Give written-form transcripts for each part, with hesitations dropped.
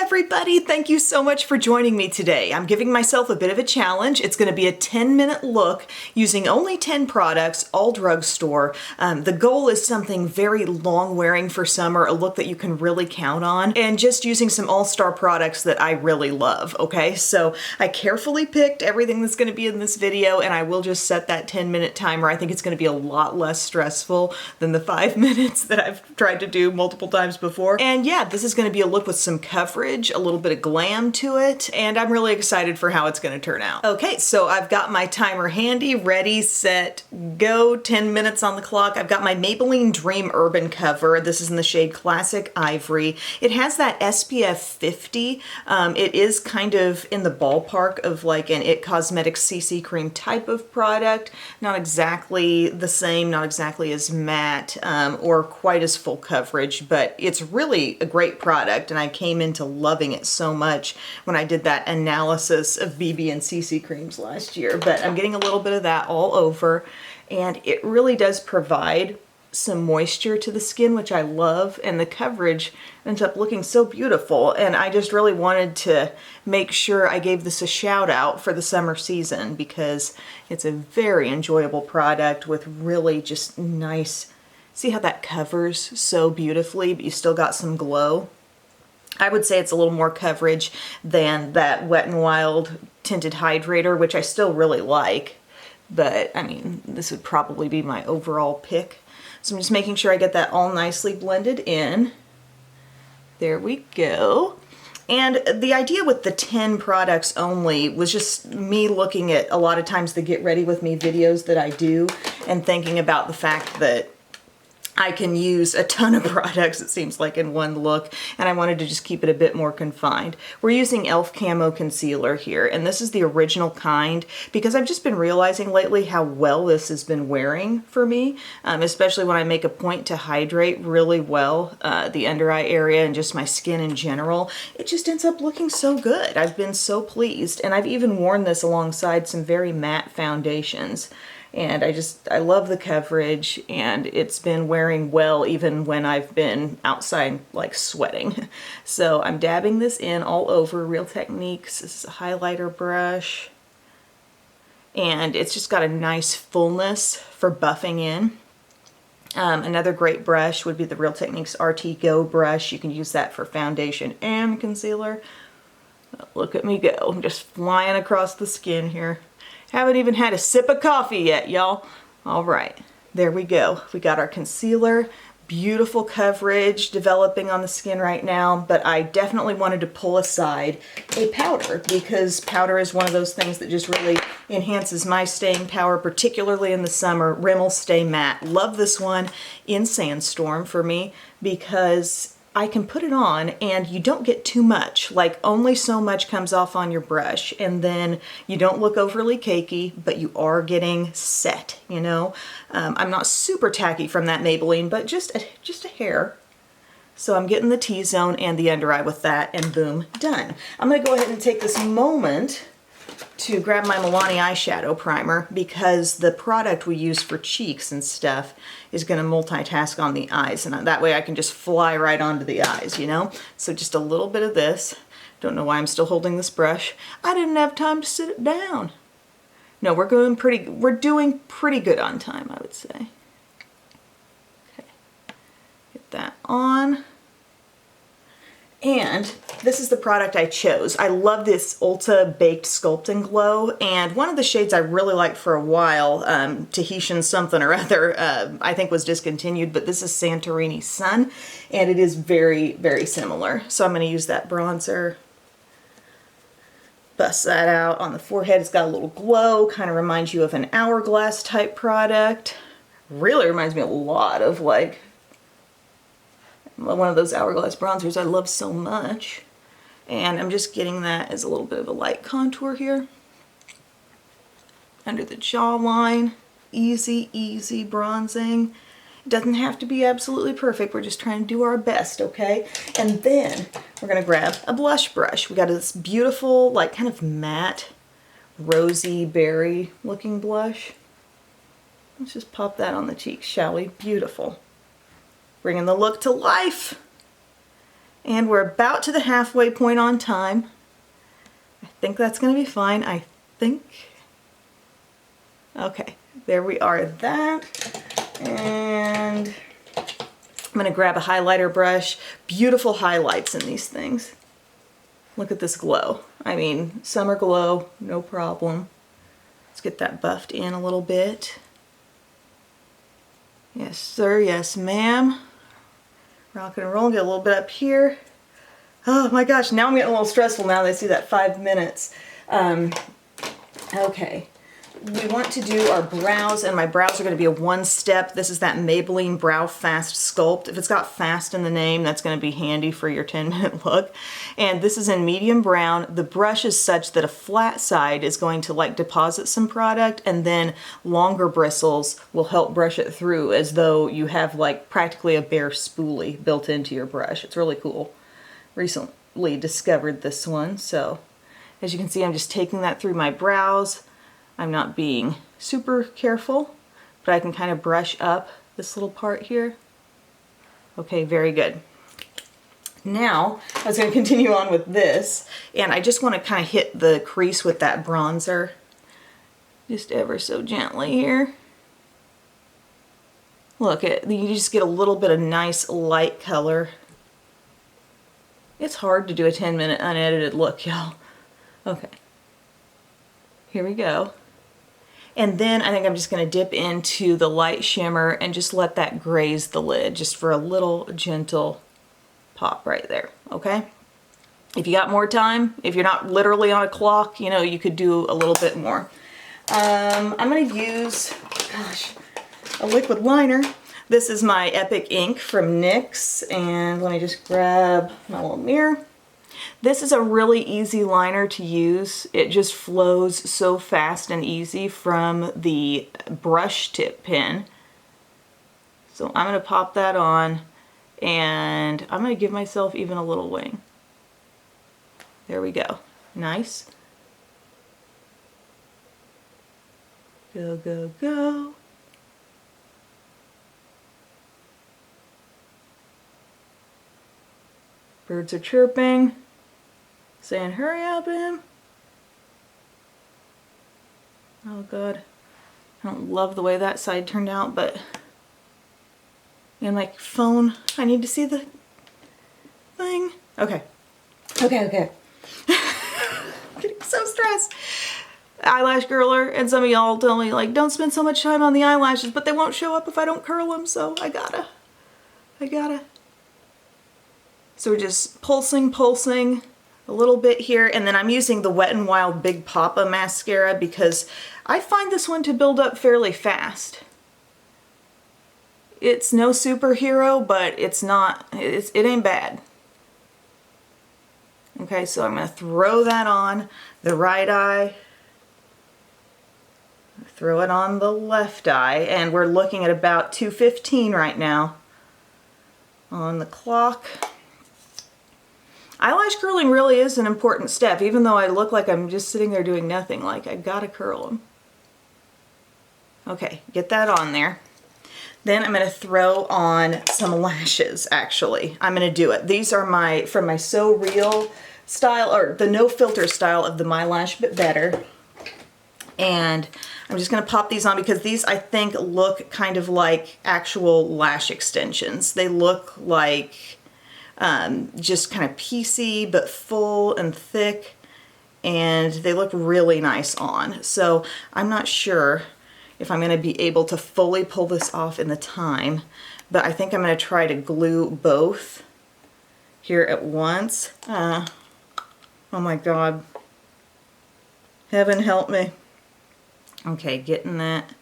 everybody, thank you so much for joining me today. I'm giving myself a bit of a challenge. It's going to be a 10-minute look using only 10 products, all drugstore. The goal is something very long wearing for summer, a look that you can really count on, and just using some all-star products that I really love, okay? So I carefully picked everything that's going to be in this video, and I will just set that 10-minute timer. I think it's going to be a lot less stressful than the 5 minutes that I've tried to do multiple times before. And yeah, this is going to be a look with some coverage, a little bit of glam to it, and I'm really excited for how it's going to turn out. Okay, so I've got my timer handy, ready, set, go, 10 minutes on the clock. I've got my Maybelline Dream Urban Cover. This is in the shade Classic Ivory. It has that SPF 50. It is kind of in the ballpark of like an IT Cosmetics CC cream type of product. Not exactly the same, not exactly as matte or quite as full coverage, but it's really a great product, and I came into loving it so much when I did that analysis of BB and CC creams last year. But I'm getting a little bit of that all over, and it really does provide some moisture to the skin, which I love, and the coverage ends up looking so beautiful. And I just really wanted to make sure I gave this a shout out for the summer season because it's a very enjoyable product with really just nice, see how that covers so beautifully, but you still got some glow. I would say it's a little more coverage than that Wet n Wild Tinted Hydrator, which I still really like, but I mean, this would probably be my overall pick. So I'm just making sure I get that all nicely blended in. There we go. And the idea with the 10 products only was just me looking at a lot of times the Get Ready With Me videos that I do and thinking about the fact that I can use a ton of products, it seems like, in one look, and I wanted to just keep it a bit more confined. We're using e.l.f. Camo Concealer here, and this is the original kind because I've just been realizing lately how well this has been wearing for me, especially when I make a point to hydrate really well the under eye area and just my skin in general. It just ends up looking so good. I've been so pleased, and I've even worn this alongside some very matte foundations. And I love the coverage, and it's been wearing well even when I've been outside like sweating. So I'm dabbing this in all over. Real Techniques. This is a highlighter brush. And it's just got a nice fullness for buffing in. Another great brush would be the Real Techniques RT Go brush. You can use that for foundation and concealer. Look at me go. I'm just flying across the skin here. Haven't even had a sip of coffee yet, y'all. All right, there we go. We got our concealer, beautiful coverage developing on the skin right now, but I definitely wanted to pull aside a powder because powder is one of those things that just really enhances my staying power, particularly in the summer. Rimmel Stay Matte. Love this one in Sandstorm for me because I can put it on and you don't get too much, like only so much comes off on your brush, and then you don't look overly cakey, but you are getting set, you know? I'm not super tacky from that Maybelline, but just a hair. So I'm getting the T-zone and the under eye with that, and boom, done. I'm gonna go ahead and take this moment to grab my Milani Eyeshadow Primer because the product we use for cheeks and stuff is going to multitask on the eyes, and that way I can just fly right onto the eyes, you know? So just a little bit of this. Don't know why I'm still holding this brush. I didn't have time to sit it down. No, we're doing pretty good on time, I would say. Okay. Get that on. And this is the product I chose. I love this Ulta Baked Sculpting Glow, and one of the shades I really liked for a while, Tahitian something or other, I think was discontinued, but this is Santorini Sun, and it is very, very similar. So I'm going to use that bronzer. Bust that out on the forehead. It's got a little glow, kind of reminds you of an Hourglass type product. Really reminds me a lot of like one of those Hourglass bronzers I love so much. And I'm just getting that as a little bit of a light contour here. Under the jawline. Easy, easy bronzing. It doesn't have to be absolutely perfect. We're just trying to do our best, okay? And then we're going to grab a blush brush. We got this beautiful, like kind of matte, rosy berry looking blush. Let's just pop that on the cheeks, shall we? Beautiful. Bringing the look to life. And we're about to the halfway point on time. I think that's going to be fine. I think. Okay, there we are at that. And I'm going to grab a highlighter brush. Beautiful highlights in these things. Look at this glow. I mean, summer glow, no problem. Let's get that buffed in a little bit. Yes, sir. Yes, ma'am. Rock and roll. Get a little bit up here. Oh my gosh, now I'm getting a little stressful now that I see that 5 minutes. Okay. We want to do our brows, and my brows are going to be a one-step. This is that Maybelline Brow Fast Sculpt. If it's got fast in the name, that's going to be handy for your 10-minute look. And this is in medium brown. The brush is such that a flat side is going to like deposit some product, and then longer bristles will help brush it through as though you have like practically a bare spoolie built into your brush. It's really cool. Recently discovered this one. So as you can see, I'm just taking that through my brows. I'm not being super careful, but I can kind of brush up this little part here. Okay, very good. Now, I was going to continue on with this, and I just want to kind of hit the crease with that bronzer, just ever so gently here. Look, you just get a little bit of nice light color. It's hard to do a 10-minute unedited look, y'all. Okay, here we go. And then I think I'm just going to dip into the light shimmer and just let that graze the lid just for a little gentle pop right there, okay? If you got more time, if you're not literally on a clock, you know, you could do a little bit more. I'm going to use, gosh, a liquid liner. This is my Epic ink from NYX, and let me just grab my little mirror. This is a really easy liner to use. It just flows so fast and easy from the brush tip pen. So I'm going to pop that on, and I'm going to give myself even a little wing. There we go. Nice. Go, go, go. Birds are chirping, saying, hurry up, Em. Oh God, I don't love the way that side turned out, but in my phone, I need to see the thing. Okay, okay. I'm getting so stressed. Eyelash curler, and some of y'all tell me, like, don't spend so much time on the eyelashes, but they won't show up if I don't curl them, so I gotta. So we're just pulsing a little bit here, and then I'm using the Wet n Wild Big Papa mascara because I find this one to build up fairly fast. It's no superhero, but it's not, it ain't bad. Okay, so I'm going to throw that on the right eye, throw it on the left eye, and we're looking at about 2:15 right now on the clock. Eyelash curling really is an important step, even though I look like I'm just sitting there doing nothing. Like, I gotta curl them. Okay, get that on there. Then I'm gonna throw on some lashes, actually. I'm gonna do it. These are from my So Real style, or the no filter style of the My Lash But Better. And I'm just gonna pop these on because these, I think, look kind of like actual lash extensions. They look like just kind of piecey but full and thick, and they look really nice on. So I'm not sure if I'm going to be able to fully pull this off in the time, but I think I'm going to try to glue both here at once. Oh my God. Heaven help me. Okay, getting that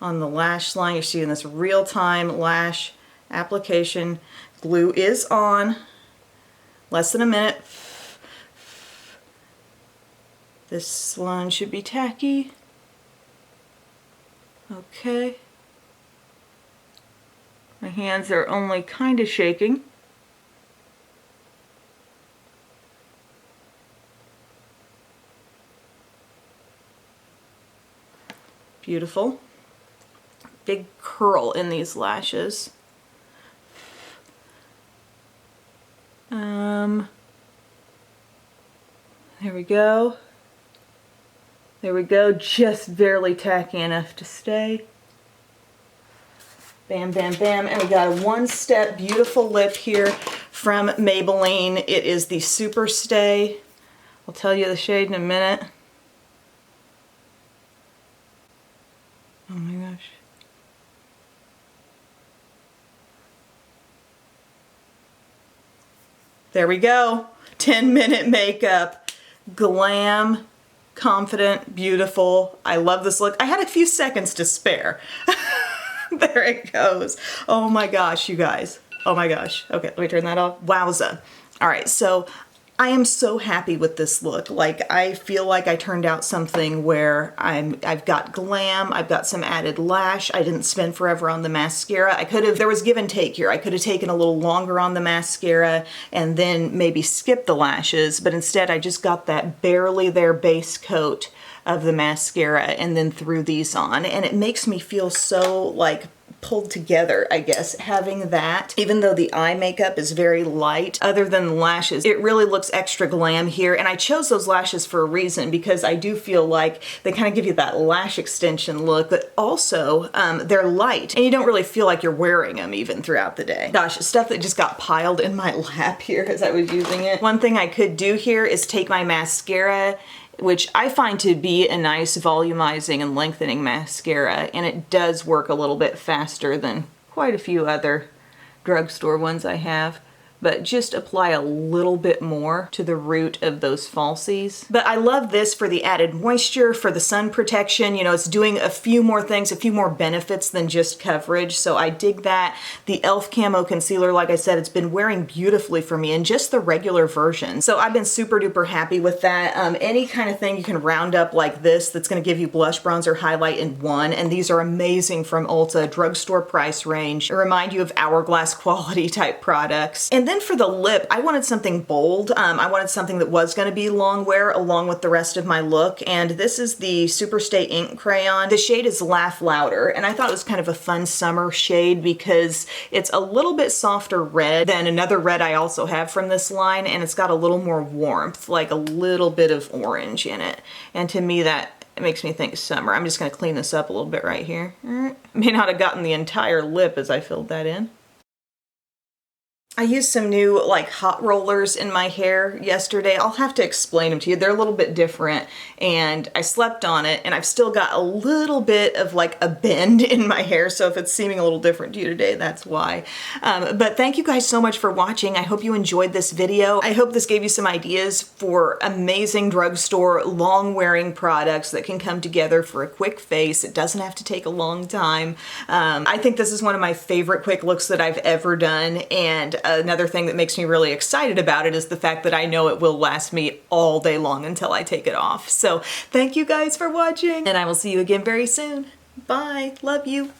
on the lash line. You're seeing this real-time lash application. Glue is on. Less than a minute. This one should be tacky. Okay. My hands are only kind of shaking. Beautiful. Big curl in these lashes. There we go. There we go, just barely tacky enough to stay. Bam, bam, bam, and we got a one-step beautiful lip here from Maybelline. It is the Superstay. I'll tell you the shade in a minute. Oh my gosh. There we go. 10-minute makeup. Glam, confident, beautiful. I love this look. I had a few seconds to spare. There it goes. Oh my gosh, you guys. Oh my gosh. Okay, let me turn that off. Wowza. All right, so I am so happy with this look. Like, I feel like I turned out something where I've got glam, I've got some added lash. I didn't spend forever on the mascara. There was give and take here. I could have taken a little longer on the mascara and then maybe skipped the lashes, but instead I just got that barely there base coat of the mascara and then threw these on, and it makes me feel so like pulled together, I guess, having that. Even though the eye makeup is very light, other than the lashes, it really looks extra glam here, and I chose those lashes for a reason because I do feel like they kind of give you that lash extension look, but also they're light, and you don't really feel like you're wearing them even throughout the day. Gosh, stuff that just got piled in my lap here as I was using it. One thing I could do here is take my mascara, which I find to be a nice volumizing and lengthening mascara, and it does work a little bit faster than quite a few other drugstore ones I have. But just apply a little bit more to the root of those falsies. But I love this for the added moisture, for the sun protection. You know, it's doing a few more things, a few more benefits than just coverage. So I dig that. The e.l.f. Camo Concealer, like I said, it's been wearing beautifully for me in just the regular version. So I've been super duper happy with that. Any kind of thing you can round up like this that's going to give you blush, bronzer, highlight in one. And these are amazing from Ulta, drugstore price range. They remind you of hourglass quality type products. And then for the lip, I wanted something bold. I wanted something that was going to be long wear along with the rest of my look, and this is the Superstay Ink Crayon. The shade is Laugh Louder, and I thought it was kind of a fun summer shade because it's a little bit softer red than another red I also have from this line, and it's got a little more warmth, like a little bit of orange in it. And to me, that it makes me think summer. I'm just going to clean this up a little bit right here. May not have gotten the entire lip as I filled that in. I used some new like hot rollers in my hair yesterday. I'll have to explain them to you. They're a little bit different, and I slept on it, and I've still got a little bit of like a bend in my hair, so if it's seeming a little different to you today, that's why. But thank you guys so much for watching. I hope you enjoyed this video. I hope this gave you some ideas for amazing drugstore long wearing products that can come together for a quick face. It doesn't have to take a long time. I think this is one of my favorite quick looks that I've ever done, and another thing that makes me really excited about it is the fact that I know it will last me all day long until I take it off. So thank you guys for watching, and I will see you again very soon. Bye. Love you.